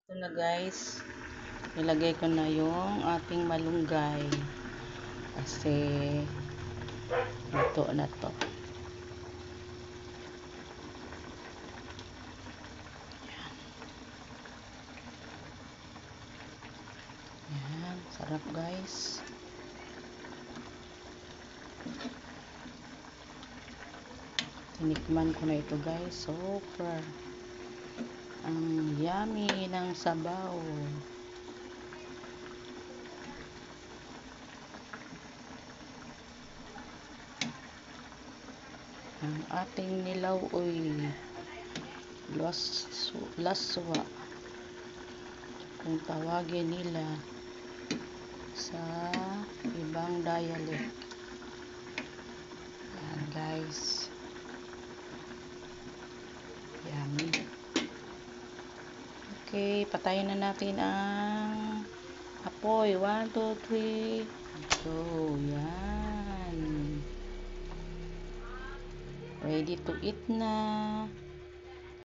Ito na guys, nilagay ko na yung ating malunggay kasi luto na to. Yan, sarap guys. Tinikman ko na ito guys, super ang yummy ng sabaw. Ang ating nilaw ay laswa kung tawagin nila sa ibang dialect. Yan guys, yummy. Okay, patayin na natin ang apoy. 1, 2, 3 go. Yan, ready to eat na.